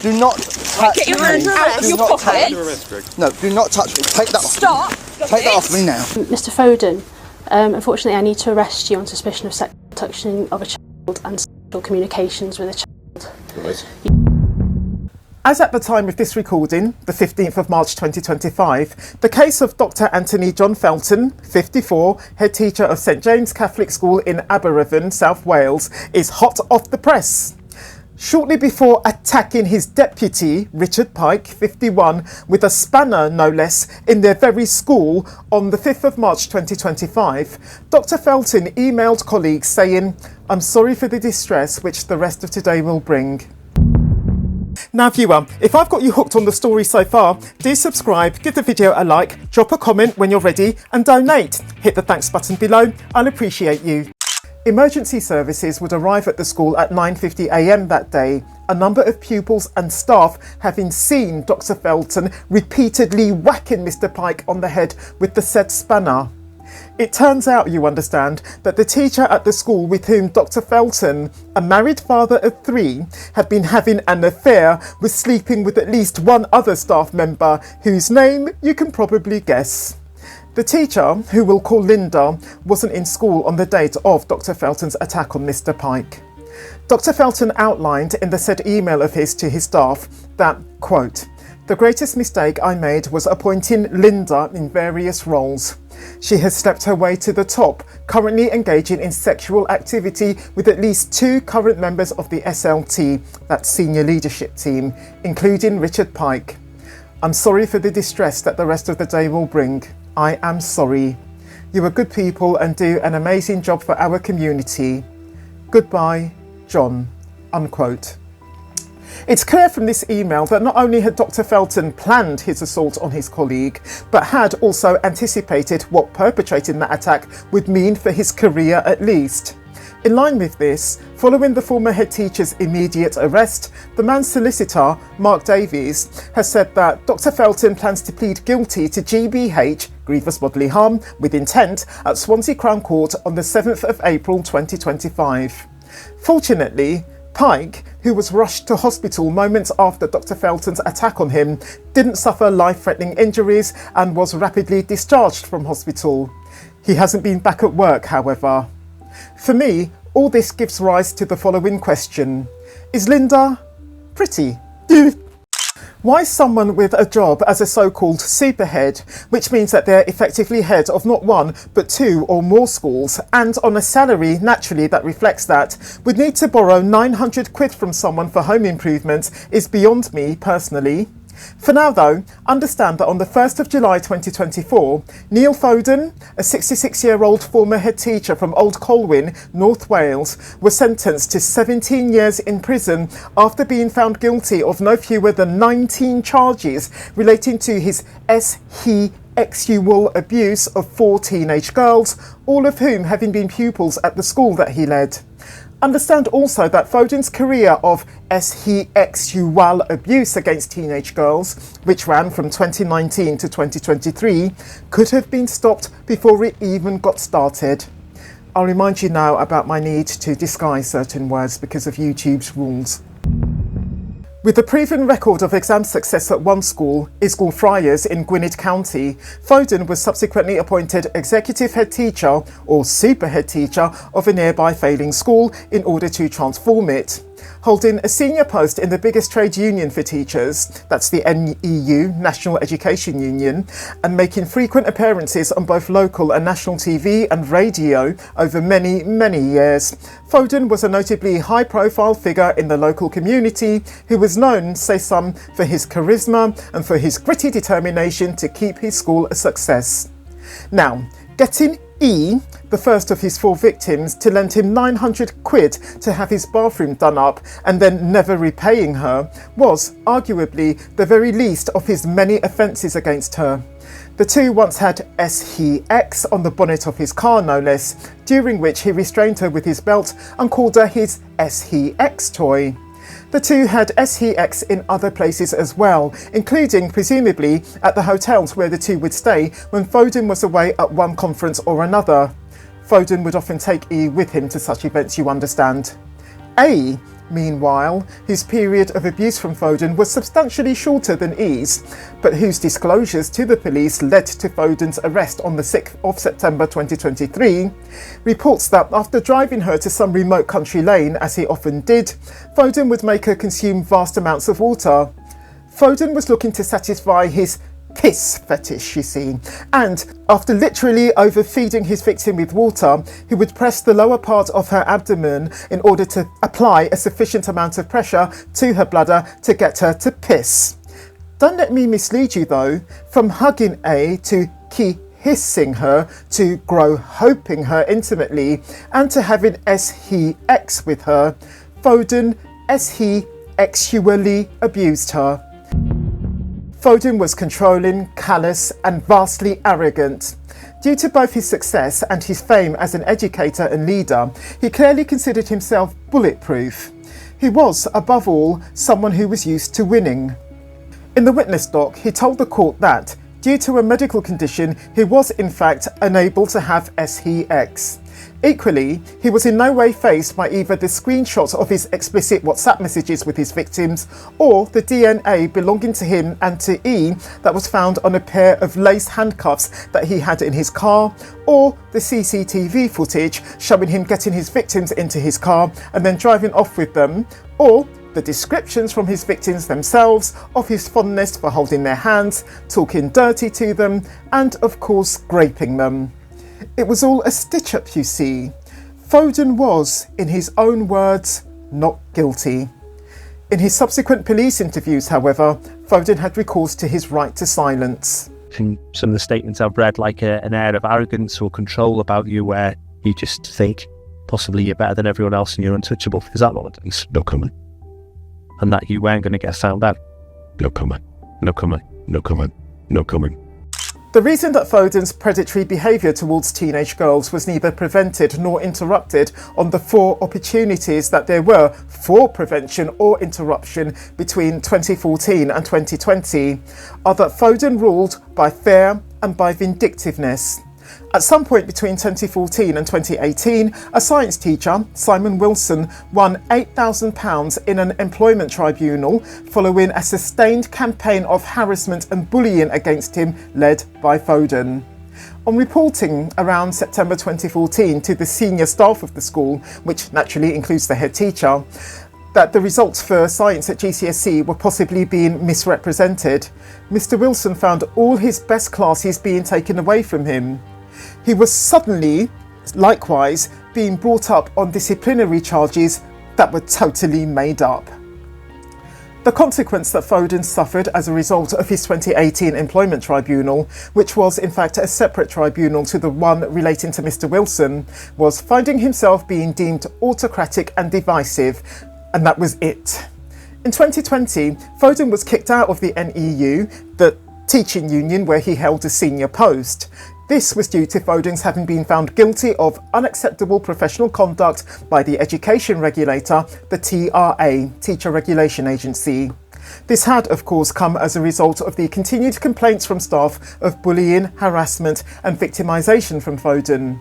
Do not touch Get your me. hands out of Do your not touch pocket. me. No, do not touch me. Take that off. Stop. Take that off me now. Mr. Foden, unfortunately I need to arrest you on suspicion of sexual touching of a child and sexual communications with a child. Right. As at the time of this recording, the 15th of March 2025, the case of Dr. Anthony John Felton, 54, head teacher of St James Catholic School in Aberystwyth, South Wales, is hot off the press. Shortly before attacking his deputy, Richard Pike, 51, with a spanner no less, in their very school on the 5th of March 2025, Dr. Felton emailed colleagues saying, "I'm sorry for the distress which the rest of today will bring." Now viewer, if I've got you hooked on the story so far, do subscribe, give the video a like, drop a comment when you're ready and donate. Hit the thanks button below, I'll appreciate you. Emergency services would arrive at the school at 9:50 a.m. that day, a number of pupils and staff having seen Dr. Felton repeatedly whacking Mr. Pike on the head with the said spanner. It turns out, you understand, that the teacher at the school with whom Dr. Felton, a married father of 3, had been having an affair was sleeping with at least one other staff member, whose name you can probably guess. The teacher, who we'll call Linda, wasn't in school on the date of Dr. Felton's attack on Mr. Pike. Dr. Felton outlined in the said email of his to his staff that, quote, "The greatest mistake I made was appointing Linda in various roles. She has stepped her way to the top, currently engaging in sexual activity with at least 2 current members of the SLT, that senior leadership team, including Richard Pike. I'm sorry for the distress that the rest of the day will bring. I am sorry. You are good people and do an amazing job for our community. Goodbye, John," unquote. It's clear from this email that not only had Dr. Felton planned his assault on his colleague, but had also anticipated what perpetrating that attack would mean for his career at least. In line with this, following the former head teacher's immediate arrest, the man's solicitor, Mark Davies, has said that Dr. Felton plans to plead guilty to GBH, grievous bodily harm, with intent at Swansea Crown Court on the 7th of April 2025. Fortunately, Pike, who was rushed to hospital moments after Dr. Felton's attack on him, didn't suffer life-threatening injuries and was rapidly discharged from hospital. He hasn't been back at work, however. For me, all this gives rise to the following question. Is Linda pretty? Why someone with a job as a so-called superhead, which means that they're effectively head of not 1 but 2 or more schools, and on a salary naturally that reflects that, would need to borrow 900 quid from someone for home improvements is beyond me personally. For now though, understand that on the 1st of July 2024, Neil Foden, a 66-year-old former head teacher from Old Colwyn, North Wales, was sentenced to 17 years in prison after being found guilty of no fewer than 19 charges relating to his sexual abuse of 4 teenage girls, all of whom having been pupils at the school that he led. Understand also that Foden's career of sexual abuse against teenage girls, which ran from 2019 to 2023, could have been stopped before it even got started. I'll remind you now about my need to disguise certain words because of YouTube's rules. With a proven record of exam success at one school, Isgall Friars in Gwynedd County, Foden was subsequently appointed executive head teacher or super head teacher of a nearby failing school in order to transform it. Holding a senior post in the biggest trade union for teachers, that's the NEU, National Education Union, and making frequent appearances on both local and national TV and radio over many, many years, Foden was a notably high-profile figure in the local community who was known, say some, for his charisma and for his gritty determination to keep his school a success. Now, getting E, the first of his 4 victims, to lend him 900 quid to have his bathroom done up and then never repaying her was, arguably, the very least of his many offences against her. The two once had SHX on the bonnet of his car, no less, during which he restrained her with his belt and called her his SHX toy. The two had SHX in other places as well, including, presumably, at the hotels where the two would stay when Foden was away at one conference or another. Foden would often take E with him to such events, you understand. A meanwhile, whose period of abuse from Foden was substantially shorter than E's, but whose disclosures to the police led to Foden's arrest on the 6th of September 2023, reports that after driving her to some remote country lane, as he often did, Foden would make her consume vast amounts of water. Foden was looking to satisfy his piss fetish, you see, and after literally overfeeding his victim with water, he would press the lower part of her abdomen in order to apply a sufficient amount of pressure to her bladder to get her to piss. Don't let me mislead you though, from hugging A to hissing her to grow hoping her intimately and to having S-he-X with her, Foden S-he-exually abused her. Foden was controlling, callous and vastly arrogant. Due to both his success and his fame as an educator and leader, he clearly considered himself bulletproof. He was, above all, someone who was used to winning. In the witness doc, he told the court that, due to a medical condition, he was in fact unable to have SHEX. Equally, he was in no way faced by either the screenshots of his explicit WhatsApp messages with his victims or the DNA belonging to him and to E that was found on a pair of lace handcuffs that he had in his car, or the CCTV footage showing him getting his victims into his car and then driving off with them, or the descriptions from his victims themselves of his fondness for holding their hands, talking dirty to them, and of course graping them. It was all a stitch-up, you see. Foden was, in his own words, not guilty. In his subsequent police interviews, however, Foden had recourse to his right to silence. In some of the statements I've read, like an air of arrogance or control about you where you just think possibly you're better than everyone else and you're untouchable. Is that what it is? No comment. And that you weren't going to get found out? No comment. No comment. No comment. No comment. The reason that Foden's predatory behaviour towards teenage girls was neither prevented nor interrupted on the 4 opportunities that there were for prevention or interruption between 2014 and 2020 are that Foden ruled by fear and by vindictiveness. At some point between 2014 and 2018, a science teacher, Simon Wilson, won £8,000 in an employment tribunal following a sustained campaign of harassment and bullying against him led by Foden. On reporting around September 2014 to the senior staff of the school, which naturally includes the head teacher, that the results for science at GCSE were possibly being misrepresented, Mr. Wilson found all his best classes being taken away from him. He was suddenly, likewise, being brought up on disciplinary charges that were totally made up. The consequence that Foden suffered as a result of his 2018 employment tribunal, which was in fact a separate tribunal to the one relating to Mr. Wilson, was finding himself being deemed autocratic and divisive, and that was it. In 2020, Foden was kicked out of the NEU, the teaching union where he held a senior post. This was due to Foden's having been found guilty of unacceptable professional conduct by the education regulator, the TRA, Teacher Regulation Agency. This had, of course, come as a result of the continued complaints from staff of bullying, harassment and victimisation from Foden.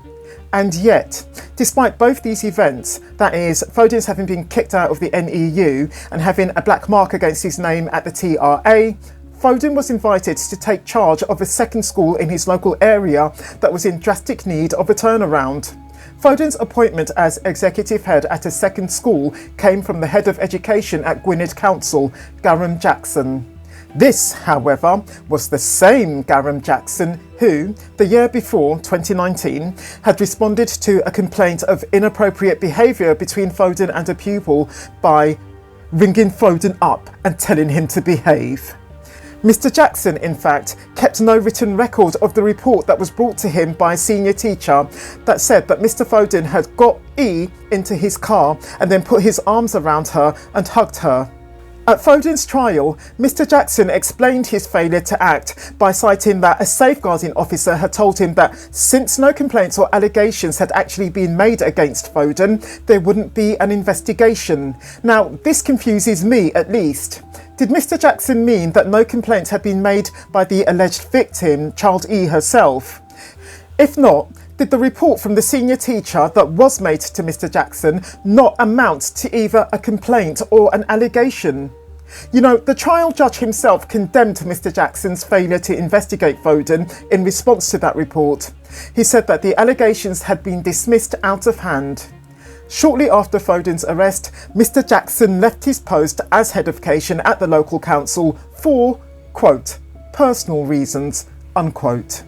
And yet, despite both these events, that is, Foden's having been kicked out of the NEU and having a black mark against his name at the TRA, Foden was invited to take charge of a second school in his local area that was in drastic need of a turnaround. Foden's appointment as executive head at a second school came from the head of education at Gwynedd Council, Garham Jackson. This, however, was the same Garham Jackson who, the year before, 2019, had responded to a complaint of inappropriate behaviour between Foden and a pupil by ringing Foden up and telling him to behave. Mr. Jackson, in fact, kept no written record of the report that was brought to him by a senior teacher that said that Mr. Foden had got E into his car and then put his arms around her and hugged her. At Foden's trial, Mr. Jackson explained his failure to act by citing that a safeguarding officer had told him that since no complaints or allegations had actually been made against Foden, there wouldn't be an investigation. Now, this confuses me at least. Did Mr. Jackson mean that no complaints had been made by the alleged victim, Child E herself? If not, Did the report from the senior teacher that was made to Mr. Jackson not amount to either a complaint or an allegation? You know, the trial judge himself condemned Mr. Jackson's failure to investigate Foden in response to that report. He said that the allegations had been dismissed out of hand. Shortly after Foden's arrest, Mr. Jackson left his post as head of education at the local council for, quote, personal reasons, unquote.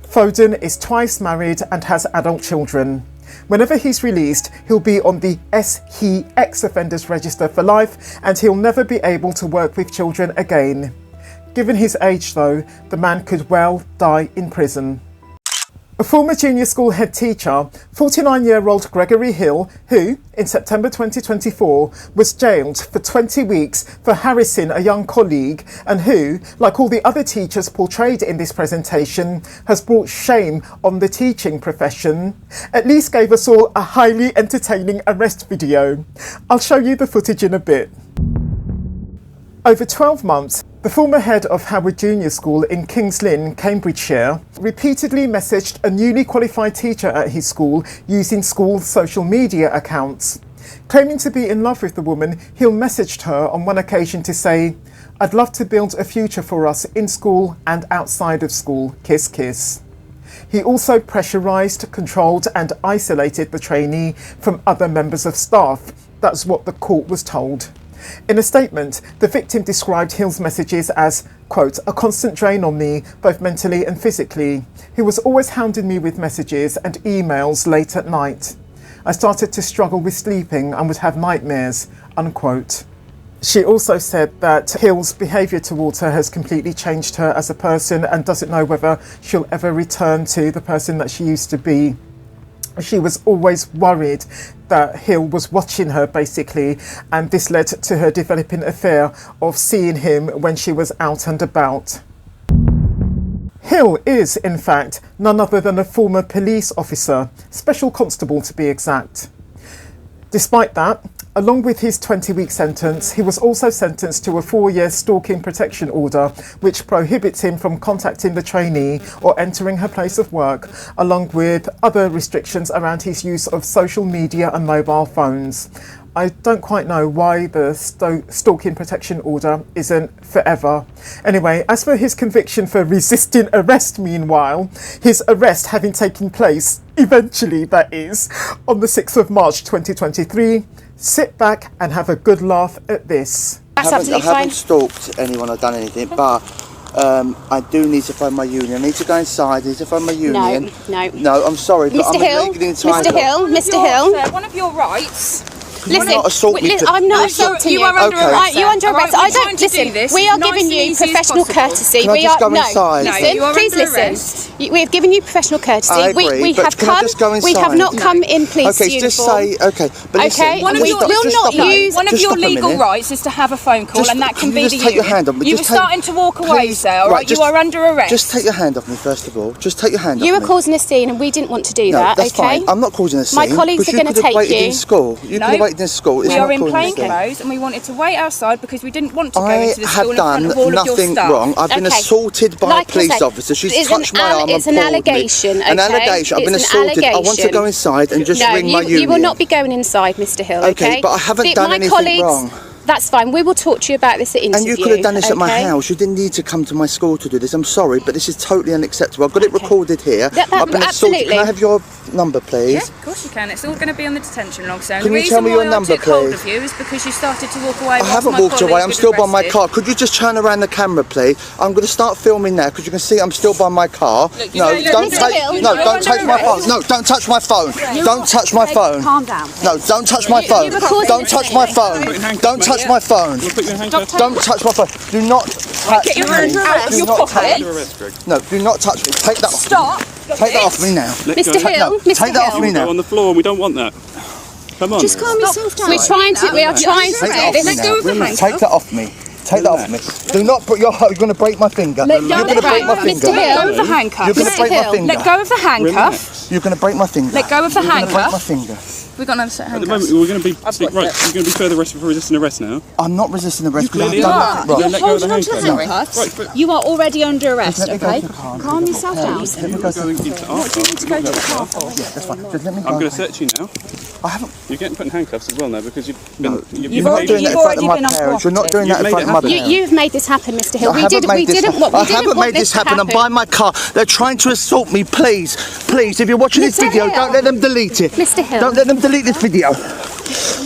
Foden is twice married and has adult children. Whenever he's released, he'll be on the SHE ex-offenders register for life and he'll never be able to work with children again. Given his age though, the man could well die in prison. A former junior school head teacher, 49-year-old Gregory Hill, who, in September 2024, was jailed for 20 weeks for harassing a young colleague and who, like all the other teachers portrayed in this presentation, has brought shame on the teaching profession, at least gave us all a highly entertaining arrest video. I'll show you the footage in a bit. Over 12 months, the former head of Howard Junior School in Kings Lynn, Cambridgeshire, repeatedly messaged a newly qualified teacher at his school using school social media accounts. Claiming to be in love with the woman, Hill messaged her on one occasion to say, "I'd love to build a future for us in school and outside of school, kiss kiss." He also pressurised, controlled and isolated the trainee from other members of staff. That's what the court was told. In a statement, the victim described Hill's messages as, quote, a constant drain on me, both mentally and physically. He was always hounding me with messages and emails late at night. I started to struggle with sleeping and would have nightmares, unquote. She also said that Hill's behaviour towards her has completely changed her as a person and doesn't know whether she'll ever return to the person that she used to be. She was always worried that Hill was watching her, basically, and this led to her developing a fear of seeing him when she was out and about. Hill is, in fact, none other than a former police officer, special constable to be exact. Despite that, along with his 20-week sentence, he was also sentenced to a 4-year stalking protection order, which prohibits him from contacting the trainee or entering her place of work, along with other restrictions around his use of social media and mobile phones. I don't quite know why the stalking protection order isn't forever. Anyway, as for his conviction for resisting arrest, meanwhile, his arrest having taken place, eventually that is, on the 6th of March 2023, sit back and have a good laugh at this. I haven't stalked anyone or done anything, but I do need to find my union. I need to go inside, I need to find my union. No, I'm sorry, but I'm legally entitled. Mr. Hill, one of your rights. Listen, I'm not assaulting you. You are under arrest. You're under arrest. I don't listen. We are giving you professional courtesy. Can I just go inside? Listen, please listen. We have given you professional courtesy. I agree, we have can I just go inside? We have not come in police uniform. Okay, just say okay. But listen, okay, one of your legal rights is to have a phone call, and that can be the union. Take your hand off me. You were starting to walk away, sir. Right, you are under arrest. Just take your hand off me first of all. Just take your hand off me. You were causing a scene, and we didn't want to do that. That's okay, fine. I'm not causing a scene. My colleagues are going to take you. You could have waited in school. We are in plain clothes and we wanted to wait outside because we didn't want to go into the school in front of all of your staff. I have done nothing wrong. I've been assaulted by a police officer. She's touched my arm and pulled me. It's an allegation, okay? An allegation. I've been assaulted. I want to go inside and just ring my union. You will not be going inside, Mr. Hill, okay? Okay, but I haven't done anything wrong. That's fine. We will talk to you about this at interview. And you could have done this at my house. You didn't need to come to my school to do this. I'm sorry, but this is totally unacceptable. I've got it recorded here. I've been assaulted. Can I have your number, please? Yeah, of course you can. It's all going to be on the detention log. So can you tell me your number, please? The reason why I took hold of you is because you started to walk away. I haven't walked away. I'm still by my car. Could you just turn around the camera, please? I'm going to start filming now because you can see I'm still by my car. No, don't touch my phone. No, don't touch my phone. Don't touch my phone. Calm down. No, don't touch my phone. Don't touch my phone. Don't touch my phone. Don't touch my phone. Do not touch me. Get your hand out of your pocket. No, do not touch me. Take that off. Stop. Take that off me now. Mr. Hill. Take that off me now. On the floor, we don't want that. Come on. Just calm yourself down. We are trying to Let go of the handcuff. Take that off me. Take that off me. Do not put your. You're going to break my finger. You're going to break my finger. Let go of the handcuff. You're going to break my finger. Let go of the handcuff. You're going to break my finger. Let go of the handcuff. You're going to break my finger. We've got another set of At the handcuffs. moment, we're going to be right. You're going to be further arrested for resisting arrest now. I'm not resisting arrest because clearly I've done nothing wrong. Let go of the Holding on to the handcuffs. handcuffs. Right, but You are already under arrest, Let me go okay? to the car. Calm yourself down. Let me go to going the into our car. To go to the car. Yeah, that's fine. Just let me go. I'm going to search you now. I haven't. You're getting put in handcuffs as well now because you've been. You're not doing that in front of my parents. You're not doing that in front of my parents. You've made this happen, Mr. Hill. I haven't made this happen. I'm buying my car. They're trying to assault me. Please, please, if you're watching this Mr. video, Hill. don't let them delete it. Mr. Hill. Don't let them delete this video.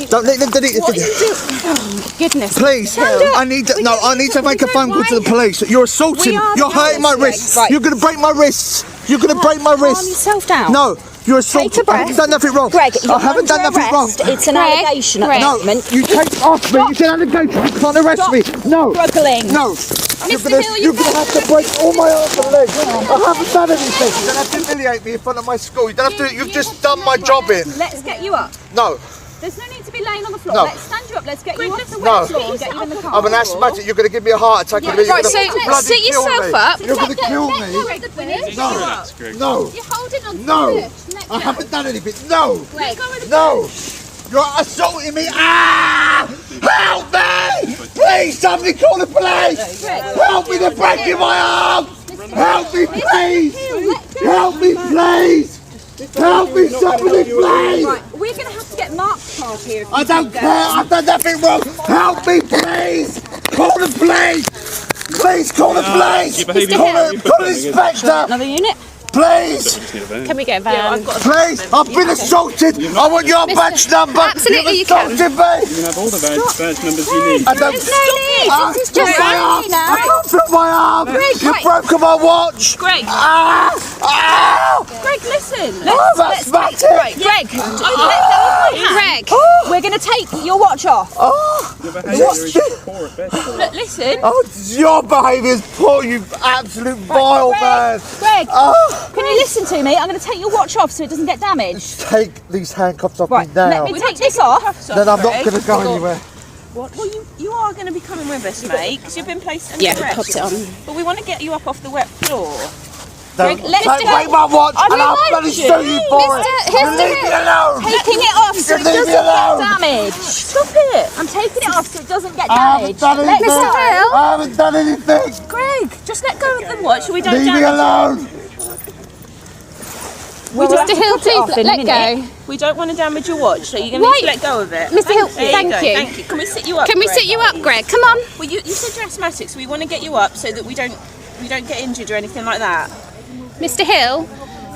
Don't let them delete this video. Goodness. Please, I need to make a phone call to the police. You're assaulting. You're hurting my wrists. Right. You're going to break my wrists. You're going to break my Calm wrists. yourself down. No, you're assaulting. I haven't done nothing wrong. Greg, I haven't done nothing wrong. It's an allegation at the No, moment. you take off me. You said allegation. You can't arrest me. No. Struggling. No. You're gonna have to break all my arms and legs. I haven't done anything. You don't have to humiliate me in front of my school. You don't have to. You've just done my job in. Let's get you up. No. There's no need to be laying on the floor. No. Let's stand you up. Let's get you off the No. wet floor and get you in the car. I'm an asthmatic. You're gonna give me a heart attack. Yeah. You're Right, gonna so bloody sit kill yourself me. up. You're gonna kill me. No. Relax, Greg. No. You're holding on to No. the bush. I haven't done anything. No. Let go of the No. You're assaulting me. Ah! Help me! Please, somebody call the police. Help me, they're breaking my arm. Help me, please. Help me, please. Help me, somebody, please. Right, we're going to have to get Mark's car here. I don't care. I've done nothing wrong. Help me, please. Call the police. Please call the police. Call the inspector. Another unit? Please. Can we get a van? Please. I've been assaulted. I want your badge number. Absolutely, You've assaulted me. You can have all the badge numbers you need. I don't. There's no need. This is just my arm. now. I can't feel my arm. You've broken my watch. Greg, Ah! Ah! Greg, listen. That's Greg, let go of my hand. Greg. We're going to take your watch off. Oh! Your behaviour is poor at best. Look, listen. Oh, your behaviour's poor, you absolute vile man. Greg, Oh! can you listen to me? I'm going to take your watch off so it doesn't get damaged. Take these handcuffs off Right, me now. let me take this off. Then I'm not going to go anywhere. Well, you are going to be coming with us, mate, because you've been placed under Yeah, arrest. pop it on. But we want to get you up off the wet floor. Don't Greg, let's take do away it. my watch I and I'll remind bloody you. sue you for it. Here's Leave me alone. Taking it off so it Leave me doesn't alone. get damaged. Stop it. I'm taking it off so it doesn't get I haven't damaged. done anything. Let's go. I haven't done anything. Greg, just let go of the watch so we don't Leave me damage alone. Mr. Hill, please let go. We don't want to damage your watch, so you're going to need to let go of it. Mr. Hill, There thank go. you. Thank you. Can we sit you up? Can we Greg? sit you up, Greg? Come on. Well, you said you're asthmatic, so we want to get you up so that we don't get injured or anything like that. Mr. Hill,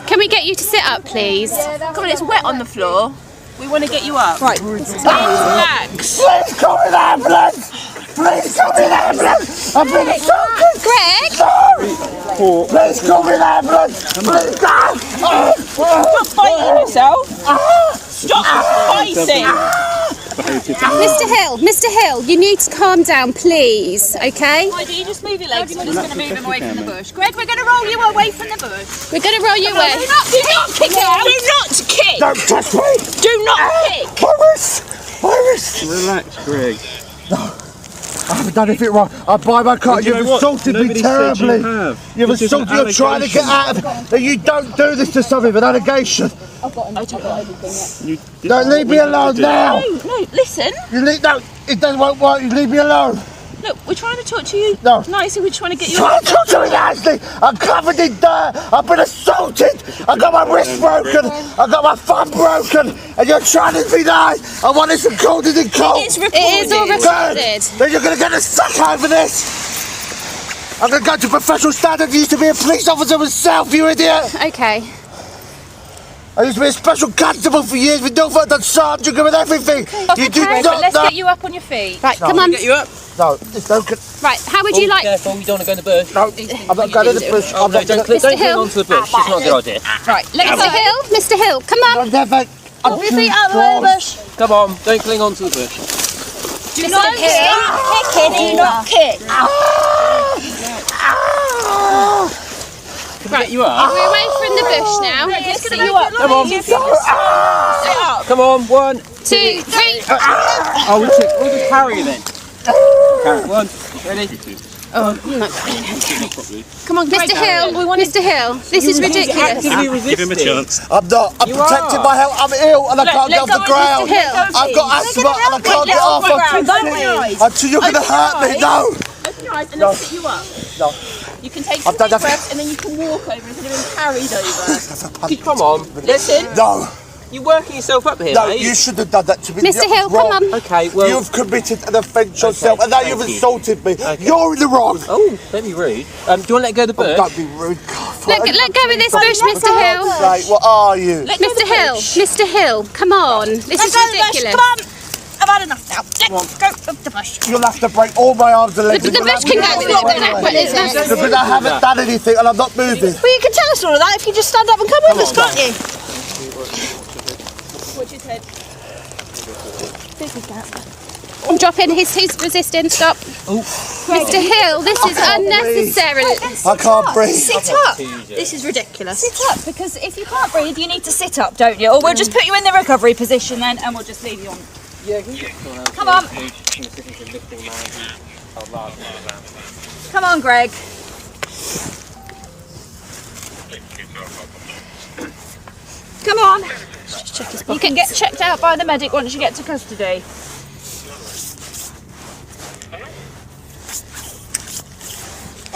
can we get you to sit up, please? Come on, it's wet on the floor. We want to get you up. Right. Relax. Please call an ambulance. Please call me an ambulance. I've been assaulted. Greg! No. Please call me an ambulance. Please. Stop fighting yourself. Stop fighting. Mr. Hill, you need to calm down, please, okay? Why don't you just move your legs? We're just going to move him away from the bush. Greg, we're going to roll you away from the bush. We're going to roll you away. Do not kick out. Do not kick. Don't touch me. Do not kick. My wrist. My wrist. Relax, Greg. I haven't done anything wrong. I buy my car. You know You've what? assaulted me Nobody said terribly. you have. You've This is an assaulted. You're trying to get out of it. You don't do this to somebody with an allegation. Don't leave me alone now. No, listen. You leave. No, it doesn't work. You leave me alone. Look, we're trying to talk to you No. nicely. We're trying to get you Try to talk to me nicely. I'm covered in dirt. I've been assaulted. I got my wrist broken. I got my thumb broken. And you're trying to be nice. I want this recorded in court. It's recorded. It is all recorded. Then you're going to get a sack over this. I'm going to go to professional standards. I used to be a police officer myself, you idiot. Okay. I used to be a special constable for years with no done sergeant with everything. You do Greg, not let's know. get you up on your feet. Right, come on. Get you up. No, just don't. Right, how would you like... Careful, you don't want to go in the bush. No, I'm not going to the bush. Oh, I'm no, not don't going cling Hill. onto the bush. It's not a good idea. Right, Mr. Hill, come on. to. Never. Pull your feet out of the bush. Come on, don't cling onto the bush. Do not kick. Do not kick. Can we get you up? We're away from the bush now. Let's get you up. Come on. Sit up. Come on, 1. 2, 3. Oh, we'll just carry you then. Carry. 1. Ready? Oh, no. Come on, Mr. Hill. Mr. Hill, this is ridiculous. Give him a chance. I'm not. I'm protecting my health. I'm ill and I can't get off the ground. Mr. Hill. I've got asthma and I can't get off. Until you're going to hurt me. No. Open your eyes and let's sit you up. No. You can take some deep breaths and then you can walk over instead of being carried over. Come on. Listen. No. You're working yourself up here, No, mate. you should have done that to me. Mr. Hill, come on. Okay, well... You've committed an offence yourself and now you've insulted me. You're in the wrong. Oh, don't be rude. Do you want to let go of the bush? Don't be rude. God, Let go of this bush, Mr. Hill. Right, what are you? Mr. Hill, come on. This is ridiculous. Come on. I've had enough now. Let's go of the bush. You'll have to break all my arms and legs. The bush can go with it, because I haven't done anything and I'm not moving. Well, you can tell us all of that if you just stand up and come with us, can't you? Watch his head. I'm dropping. He's resisting. Stop. Mr. Hill, this is unnecessary. I can't breathe. Sit up. This is ridiculous. Sit up, because if you can't breathe, you need to sit up, don't you? Or we'll just put you in the recovery position then, and we'll just leave you on. Come on. Come on, Greg. Come on. You can get checked out by the medic once you get to custody.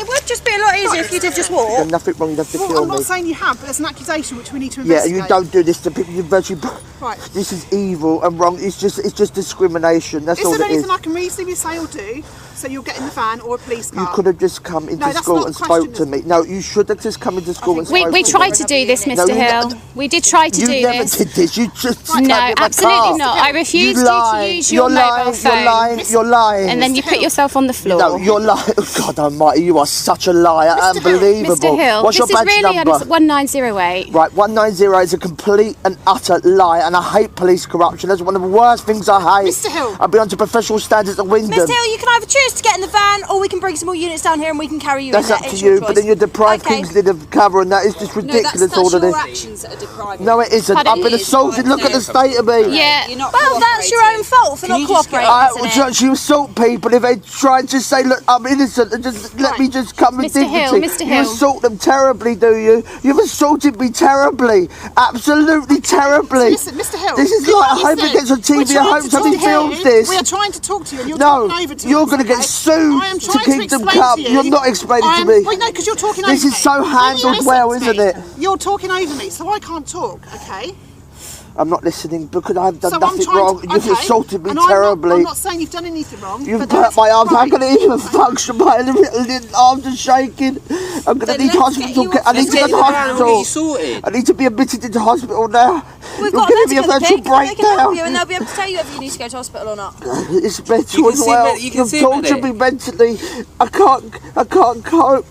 It would just be a lot easier if you did just walk. There's nothing wrong, you have to kill me. I'm not saying you have, but there's an accusation which we need to Yeah, investigate. you don't do this to people. You virtually. Right. This is evil and wrong. It's just discrimination. That's all Is there it is. anything I can reasonably say or do so you'll get in the van or a police car? You could have just come into that's school not and the question, spoke to me. No, you should have just come into school and spoke to me. We tried to do this, Mr. Hill. We did try to do You never this. did this. You just No, absolutely not. I refused you to use your mobile phone. You're lying. And then you put yourself on the floor. No, you're lying. Oh, God almighty, you are such a liar. Unbelievable. Mr. Hill, What's this your is badge really number? 1908. Right, 190 is a complete and utter lie, and I hate police corruption. That's one of the worst things I hate. Mr. Hill. I've been on to professional standards at Wyndham. Mr. Hill, you can either choose to get in the van or we can bring some more units down here and we can carry you That's in up there. to It's your you, choice. but then you're deprived Okay. Kingsley of cover, and that is just ridiculous. all of this. actions that are depriving. No, it isn't. Pardon? I've been assaulted. Look at the state of me. Yeah. Well, that's your own fault for not cooperating, I isn't would it? actually assault people if they tried to say, look, I'm innocent, and just let me just come with Mr. Hill, dignity. Mr. You Hill. assault them terribly, do you? You've assaulted me terribly. Absolutely terribly. So listen, Mr. Hill. This is like, I hope it gets on TV. I hope somebody films this. We are trying to talk to you and you're No, talking over to you're us, going to get okay? sued I am to trying Kingdom explain Cup. to you. You're not explaining to me. Wait, no, because you're talking This over is me. so When you handled listen well, to isn't me, it? You're talking over me, so I can't talk, okay? I'm not listening because I've done So I'm nothing trying wrong. to, You've okay, assaulted me and terribly. I'm not saying you've done anything wrong. You've but hurt that's my arms. right. I'm going to even function. My little arms are shaking. I'm going to need hospital care. I need to go to hospital. sorted. I need to be admitted into hospital now. We've You're got giving me a medical virtual pick. They can help breakdown. you and they'll be able to tell you whether you need to go to hospital or not. It's mental You can as see well. you can You've see tortured me mentally. I can't cope.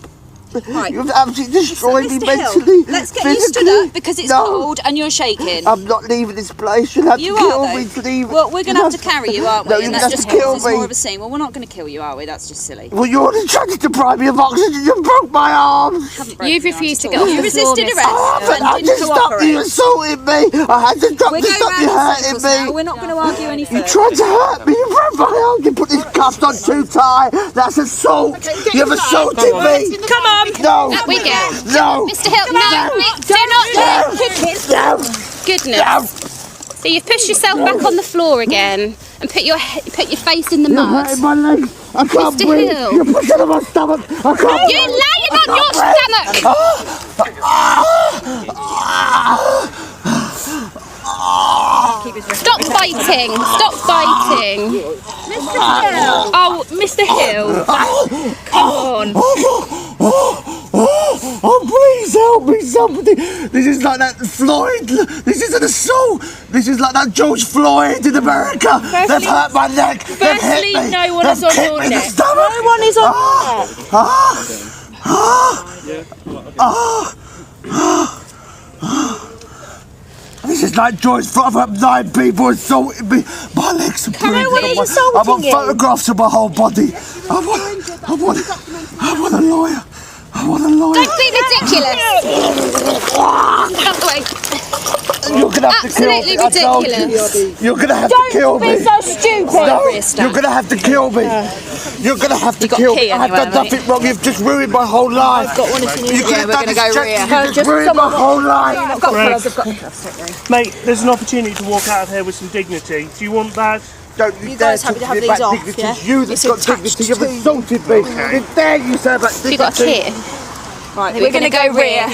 Right. You've absolutely destroyed me Mr. Hill, mentally. let's get you stood physically. up because it's No. cold and you're shaking. I'm not leaving this place. You'll have You to kill are, me though. to leave. Well, we're going to have to carry you, aren't we? No, you're And going that's to have just to kill because it's more me. of a scene. Well, we're not going to kill you, are we? That's just silly. Well, you already tried to deprive me of oxygen. You broke my arms. You've refused to get off You the floor, resisted Mr. arrest But I and just didn't stopped you cooperate. assaulting me. I had to stop We're you going stop round you in hurting circles now. me. We're not going to argue any You further. tried to hurt me. You broke my arm. You put these cuffs on too tight. That's assault. You've assaulted me. Come on. No. We get. No. Mr. Hill, no, do not kick it. No. Goodness. No. So you've pushed yourself back on the floor again and put your face in the You're mud. hurting my legs. I can't Mr. breathe. Hill. You're pushing on my stomach. I can't You're breathe. laying on your stomach. Stop biting. Stop biting. Mr. Hill. Oh, Mr. Hill. Come on. Oh, please help me, somebody. This is like that Floyd. This is an assault. This is like that George Floyd in America. They've hurt my neck. They've hit Firstly, me. no one They've is on kicked your me in the neck. stomach. No one is on This is like George Floyd. I've had 9 people assaulting me. My legs are bleeding. No one is I assaulting want you. photographs of my whole body. I want a lawyer. I want a lawyer. Don't be ridiculous. Out the way. You're gonna have to kill me. Absolutely ridiculous. You're gonna have to kill me. Don't be so stupid. No, you're gonna have to kill me. You're gonna have to kill me. I've done nothing wrong. You've just ruined my whole life. I've got one if you need. Yeah, we're gonna go rear. You've just ruined my whole life. I've got gloves. I've got gloves. Mate, there's an opportunity to walk out of here with some dignity. Do you want that? Don't you guys happy to have these off? Dignity. Yeah? You that's got dignity. You've insulted me. How dare you say about dignity? You got a kit. Right, we're gonna go rear.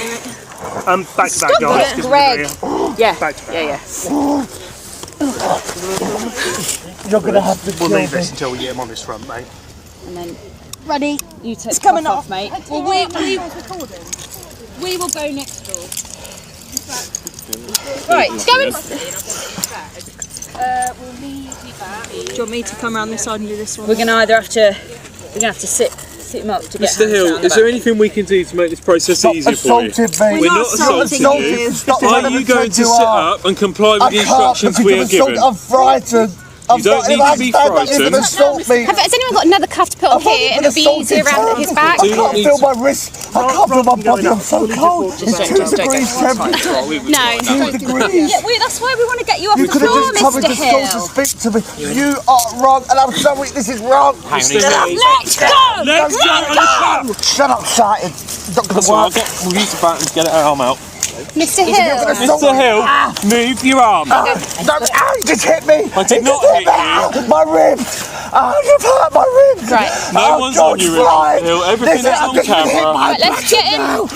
Back to back, guys. Greg. Yeah. Back to back. Yeah. You're gonna have to kill We'll leave me. this until we get him on this front, mate. And then ready. You take. It's coming off, mate. Well, we will go next door. Right, go in. We'll leave you back. Do you want me to come around this side and do this one? We're gonna either have to. We're gonna have to sit him up to get. Mr. Hill, is there anything we can do to make this process easier for you? Me. We're not assaulting you. Are you going to sit up and comply with the instructions we are given? I'm frightened. You don't need to be frightened. Has anyone got another cuff to put on here and it'll be easier around his back? I can't feel my wrist. I can't feel my body. I'm so cold. It's 2 degrees temperature. No. 2 degrees. Yeah, that's why we want to get you off You the could have floor, just come into Mr. school Hill. to speak to me. You are wrong, and I'm sorry. This is wrong. Let's go! Let's go! Shut up, shouting. It's not going to work. We'll use the bat and get our arm out. Mr. Hill. Mr. Hill, move your arm. You just hit me. I did not hit you. My ribs. You've hurt my ribs. Right. No one's on your ribs, Hill. Everything is on camera. Right, let's get him.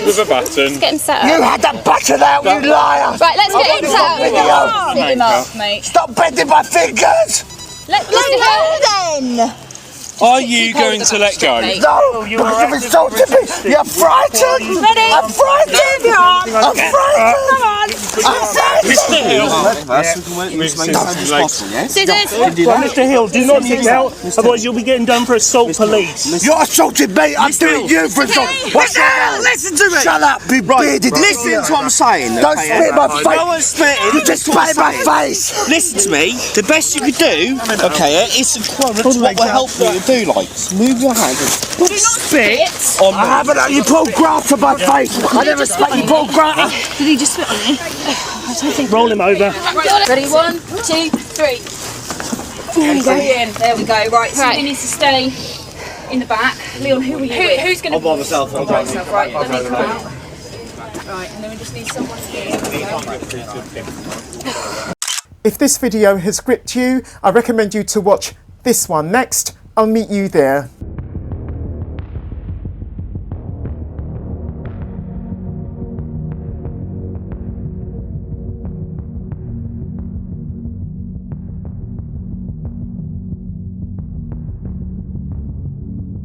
With a baton. Get him set You up. had that button out, you liar. Right, let's get him set up. Sit him up, mate. Stop bending my fingers. Mr. Hill. Then. Are you going to let go? No, because you've insulted me. You're frightened. Ready? I'm frightened. I'm frightened. Mr. Hill. Scissors. Mr. Hill, do not kick out, otherwise you'll be getting done for assault police. You're assaulting me. I'm doing you for assault. What's that? Listen to me. Shut up, you bearded. Listen to what I'm saying. Don't spit in my face. No one's spitting. You just spit in my face. Listen to me. The best you could do, okay, is to what will help you do, like, move your hand and spit on me. I haven't. You pulled grass on my face. I never spat. You pulled grass. Did he just spit on me? Roll him over. Ready? 1, 2, 3. There we go. Right, somebody needs to stay in the back. Leon, who are you with? Who's going to... I'm by myself. Right, let me come out. Right, and then we just need someone here. If this video has gripped you, I recommend you to watch this one next. I'll meet you there.